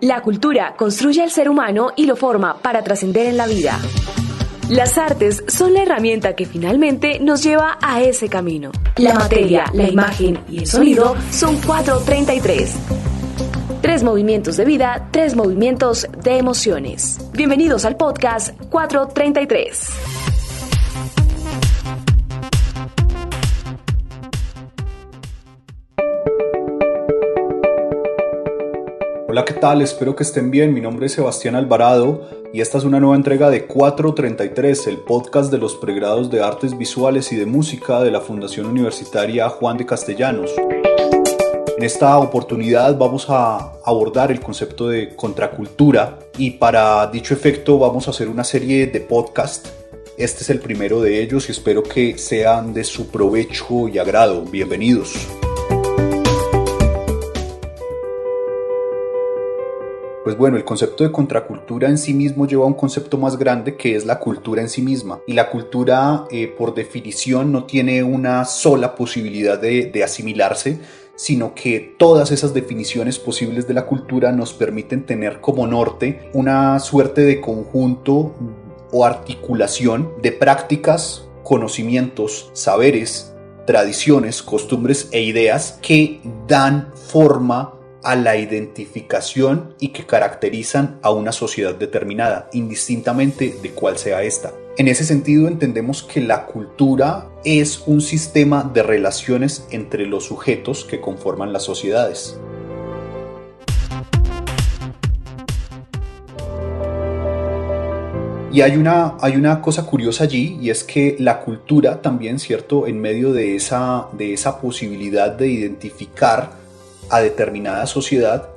La cultura construye al ser humano y lo forma para trascender en la vida. Las artes son la herramienta que finalmente nos lleva a ese camino. La materia, la imagen y el sonido son 433. 3 movimientos de vida, 3 movimientos de emociones. Bienvenidos al podcast 433. Hola, ¿qué tal? Espero que estén bien. Mi nombre es Sebastián Alvarado y esta es una nueva entrega de 433, el podcast de los pregrados de Artes Visuales y de Música de la Fundación Universitaria Juan de Castellanos. En esta oportunidad vamos a abordar el concepto de contracultura y para dicho efecto vamos a hacer una serie de podcasts. Este es el primero de ellos y espero que sean de su provecho y agrado. Bienvenidos. Pues bueno, el concepto de contracultura en sí mismo lleva a un concepto más grande que es la cultura en sí misma. Y la cultura, por definición, no tiene una sola posibilidad de asimilarse, sino que todas esas definiciones posibles de la cultura nos permiten tener como norte una suerte de conjunto o articulación de prácticas, conocimientos, saberes, tradiciones, costumbres e ideas que dan forma a la identificación y que caracterizan a una sociedad determinada, indistintamente de cuál sea esta. En ese sentido entendemos que la cultura es un sistema de relaciones entre los sujetos que conforman las sociedades. Y hay una cosa curiosa allí, y es que la cultura también, ¿cierto?, en medio de esa posibilidad de identificar a determinada sociedad,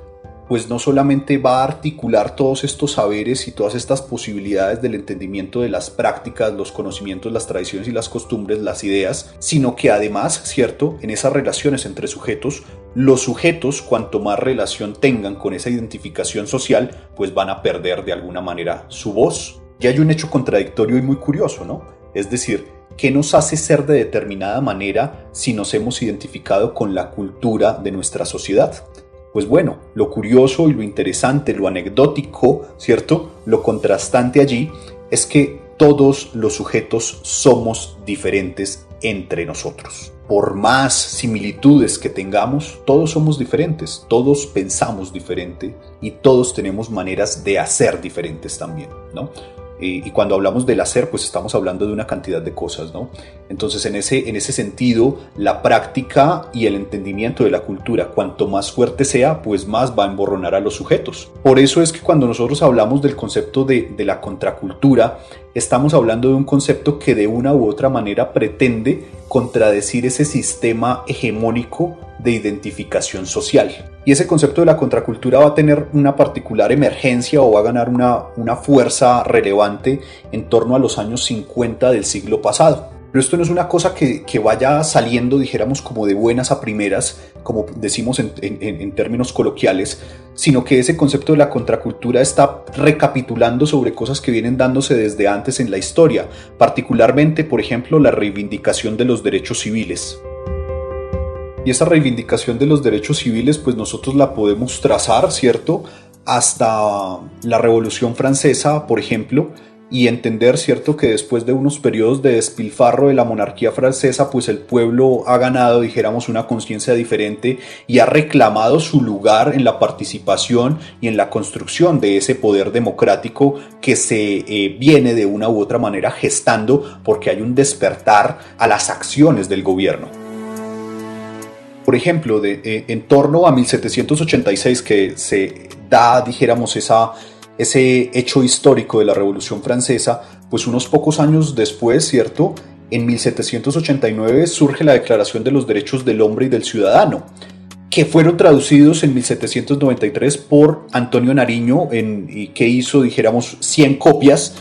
pues no solamente va a articular todos estos saberes y todas estas posibilidades del entendimiento de las prácticas, los conocimientos, las tradiciones y las costumbres, las ideas, sino que además, ¿cierto?, en esas relaciones entre sujetos, los sujetos, cuanto más relación tengan con esa identificación social, pues van a perder de alguna manera su voz. Y hay un hecho contradictorio y muy curioso, ¿no? Es decir, ¿qué nos hace ser de determinada manera si nos hemos identificado con la cultura de nuestra sociedad? Pues bueno, lo curioso y lo interesante, lo anecdótico, ¿cierto?, lo contrastante allí es que todos los sujetos somos diferentes entre nosotros. Por más similitudes que tengamos, todos somos diferentes, todos pensamos diferente y todos tenemos maneras de hacer diferentes también, ¿no? Y cuando hablamos del hacer, pues estamos hablando de una cantidad de cosas, ¿no? Entonces, en ese sentido, la práctica y el entendimiento de la cultura, cuanto más fuerte sea, pues más va a emborronar a los sujetos. Por eso es que cuando nosotros hablamos del concepto de la contracultura, estamos hablando de un concepto que de una u otra manera pretende contradecir ese sistema hegemónico de identificación social. Y ese concepto de la contracultura va a tener una particular emergencia o va a ganar una fuerza relevante en torno a los años 50 del siglo pasado. Pero esto no es una cosa que vaya saliendo, dijéramos, como de buenas a primeras, como decimos en términos coloquiales, sino que ese concepto de la contracultura está recapitulando sobre cosas que vienen dándose desde antes en la historia, particularmente, por ejemplo, la reivindicación de los derechos civiles. Y esa reivindicación de los derechos civiles, pues nosotros la podemos trazar, ¿cierto?, hasta la Revolución Francesa, por ejemplo, y entender, ¿cierto?, que después de unos periodos de despilfarro de la monarquía francesa, pues el pueblo ha ganado, dijéramos, una conciencia diferente y ha reclamado su lugar en la participación y en la construcción de ese poder democrático que se viene de una u otra manera gestando porque hay un despertar a las acciones del gobierno. Por ejemplo, en torno a 1786 que se da, dijéramos, ese hecho histórico de la Revolución Francesa, pues unos pocos años después, ¿cierto?, en 1789 surge la Declaración de los Derechos del Hombre y del Ciudadano, que fueron traducidos en 1793 por Antonio Nariño, y que hizo, dijéramos, 100 copias,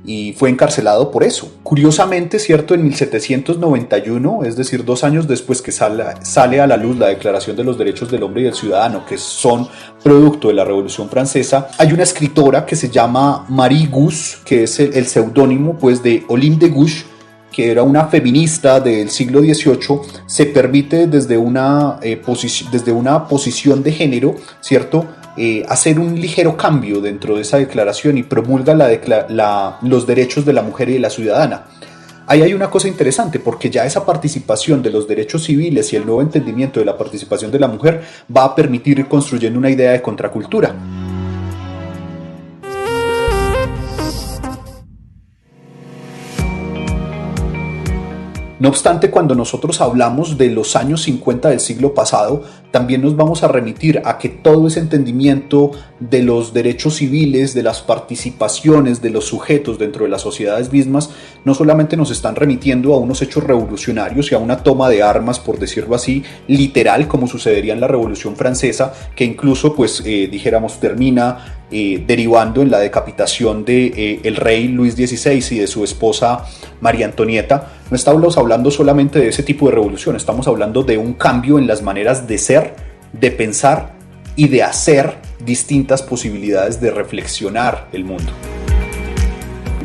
y fue encarcelado por eso. Curiosamente, ¿cierto?, en 1791, es decir, 2 años después que sale a la luz la Declaración de los Derechos del Hombre y del Ciudadano, que son producto de la Revolución Francesa, hay una escritora que se llama Marie Gousse, que es el seudónimo, pues, de Olympe de Gouges, que era una feminista del siglo XVIII, se permite desde una posición de género, ¿cierto?, hacer un ligero cambio dentro de esa declaración y promulga los derechos de la mujer y de la ciudadana. Ahí hay una cosa interesante, porque ya esa participación de los derechos civiles y el nuevo entendimiento de la participación de la mujer va a permitir ir construyendo una idea de contracultura. No obstante, cuando nosotros hablamos de los años 50 del siglo pasado, también nos vamos a remitir a que todo ese entendimiento de los derechos civiles, de las participaciones de los sujetos dentro de las sociedades mismas, no solamente nos están remitiendo a unos hechos revolucionarios y a una toma de armas, por decirlo así, literal, como sucedería en la Revolución Francesa, que incluso, dijéramos, termina derivando en la decapitación de el rey Luis XVI y de su esposa María Antonieta. No estamos hablando solamente de ese tipo de revolución, estamos hablando de un cambio en las maneras de ser, de pensar y de hacer distintas posibilidades de reflexionar el mundo.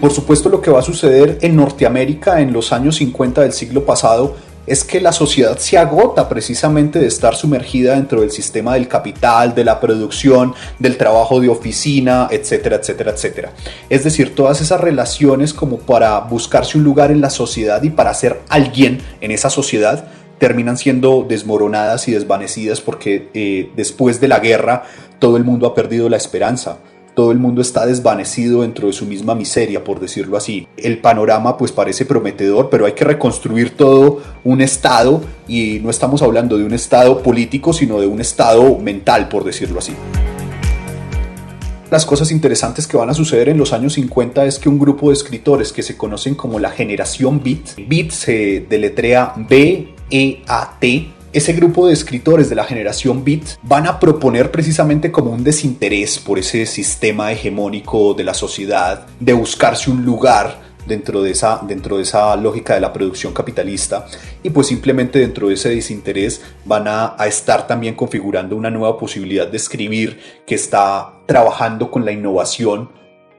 Por supuesto, lo que va a suceder en Norteamérica en los años 50 del siglo pasado es que la sociedad se agota precisamente de estar sumergida dentro del sistema del capital, de la producción, del trabajo de oficina, etcétera, etcétera, etcétera. Es decir, todas esas relaciones como para buscarse un lugar en la sociedad y para ser alguien en esa sociedad terminan siendo desmoronadas y desvanecidas porque después de la guerra todo el mundo ha perdido la esperanza. Todo el mundo está desvanecido dentro de su misma miseria, por decirlo así. El panorama pues parece prometedor, pero hay que reconstruir todo un estado, y no estamos hablando de un estado político, sino de un estado mental, por decirlo así. Las cosas interesantes que van a suceder en los años 50 es que un grupo de escritores que se conocen como la generación Beat, Beat se deletrea B-E-A-T, ese grupo de escritores de la generación Beat van a proponer precisamente como un desinterés por ese sistema hegemónico de la sociedad, de buscarse un lugar dentro de esa lógica de la producción capitalista, y pues simplemente dentro de ese desinterés van a estar también configurando una nueva posibilidad de escribir que está trabajando con la innovación,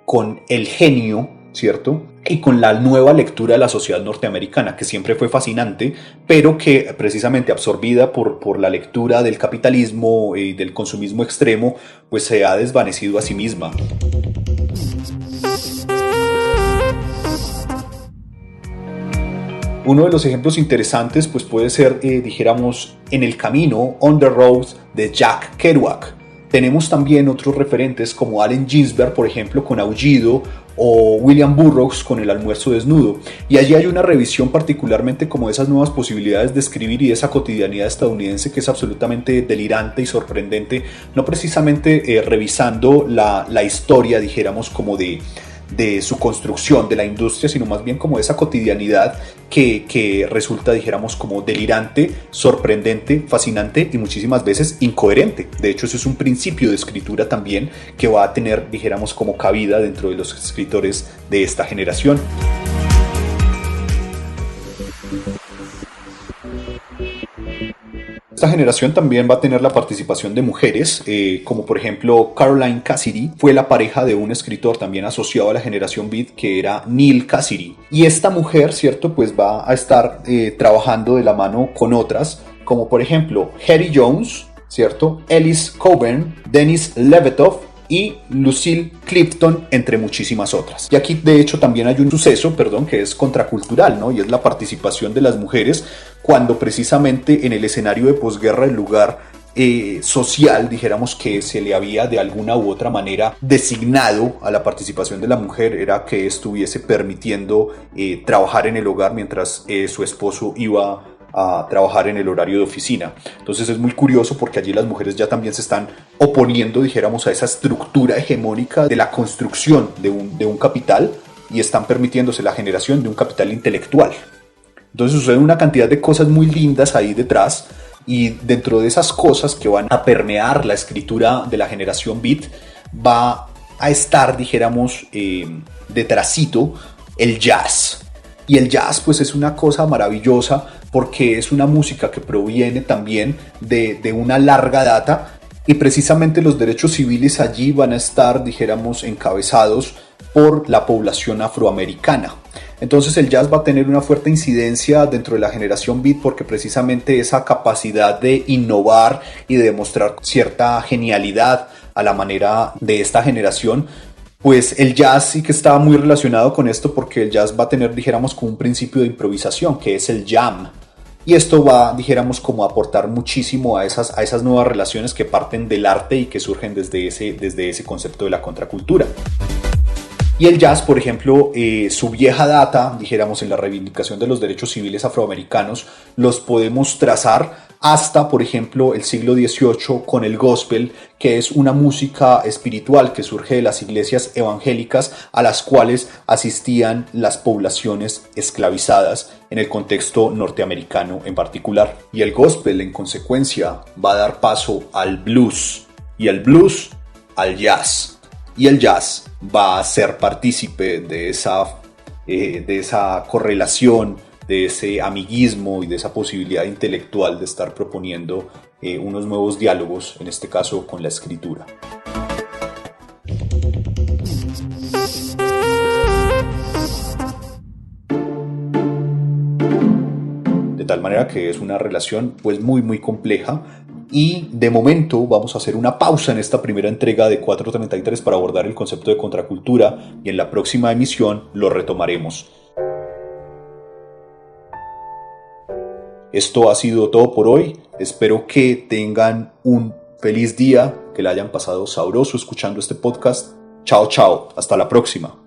con el genio, ¿cierto? Y con la nueva lectura de la sociedad norteamericana, que siempre fue fascinante, pero que precisamente absorbida por la lectura del capitalismo y del consumismo extremo, pues se ha desvanecido a sí misma. Uno de los ejemplos interesantes pues puede ser, dijéramos, En el camino, On the Road, de Jack Kerouac. Tenemos también otros referentes como Allen Ginsberg, por ejemplo, con Aullido, o William Burroughs con El almuerzo desnudo. Y allí hay una revisión particularmente como de esas nuevas posibilidades de escribir y de esa cotidianidad estadounidense que es absolutamente delirante y sorprendente, no precisamente revisando la historia, dijéramos, como de su construcción, de la industria, sino más bien como de esa cotidianidad que resulta, dijéramos, como delirante, sorprendente, fascinante y muchísimas veces incoherente. De hecho, eso es un principio de escritura también que va a tener, dijéramos, como cabida dentro de los escritores de esta generación. Esta generación también va a tener la participación de mujeres, como por ejemplo Caroline Cassidy, fue la pareja de un escritor también asociado a la generación Beat que era Neal Cassidy. Y esta mujer, ¿cierto?, pues va a estar trabajando de la mano con otras, como por ejemplo Hetty Jones, ¿cierto?, Ellis Coburn, Dennis Levertov y Lucille Clifton, entre muchísimas otras. Y aquí de hecho también hay un suceso, que es contracultural, ¿no? Y es la participación de las mujeres cuando precisamente en el escenario de posguerra el lugar social, dijéramos, que se le había de alguna u otra manera designado a la participación de la mujer era que estuviese permitiendo trabajar en el hogar mientras su esposo iba a trabajar en el horario de oficina. Entonces es muy curioso porque allí las mujeres ya también se están oponiendo, dijéramos, a esa estructura hegemónica de la construcción de un capital y están permitiéndose la generación de un capital intelectual. Entonces sucede una cantidad de cosas muy lindas ahí detrás, y dentro de esas cosas que van a permear la escritura de la generación Beat va a estar, dijéramos, detrásito el jazz. Y el jazz pues es una cosa maravillosa porque es una música que proviene también de una larga data, y precisamente los derechos civiles allí van a estar, dijéramos, encabezados por la población afroamericana. Entonces el jazz va a tener una fuerte incidencia dentro de la generación beat porque precisamente esa capacidad de innovar y de demostrar cierta genialidad a la manera de esta generación, pues el jazz sí que está muy relacionado con esto porque el jazz va a tener, dijéramos, como un principio de improvisación que es el jam. Y esto va, dijéramos, como a aportar muchísimo a esas nuevas relaciones que parten del arte y que surgen desde ese concepto de la contracultura. Y el jazz, por ejemplo, su vieja data, dijéramos, en la reivindicación de los derechos civiles afroamericanos, los podemos trazar hasta, por ejemplo, el siglo XVIII con el gospel, que es una música espiritual que surge de las iglesias evangélicas a las cuales asistían las poblaciones esclavizadas en el contexto norteamericano en particular. Y el gospel, en consecuencia, va a dar paso al blues, y el blues al jazz. Y el jazz va a ser partícipe de esa correlación, de ese amiguismo y de esa posibilidad intelectual de estar proponiendo unos nuevos diálogos, en este caso con la escritura. De tal manera que es una relación pues muy compleja. Y de momento vamos a hacer una pausa en esta primera entrega de 433 para abordar el concepto de contracultura y en la próxima emisión lo retomaremos. Esto ha sido todo por hoy. Espero que tengan un feliz día, que la hayan pasado sabroso escuchando este podcast. Chao, chao. Hasta la próxima.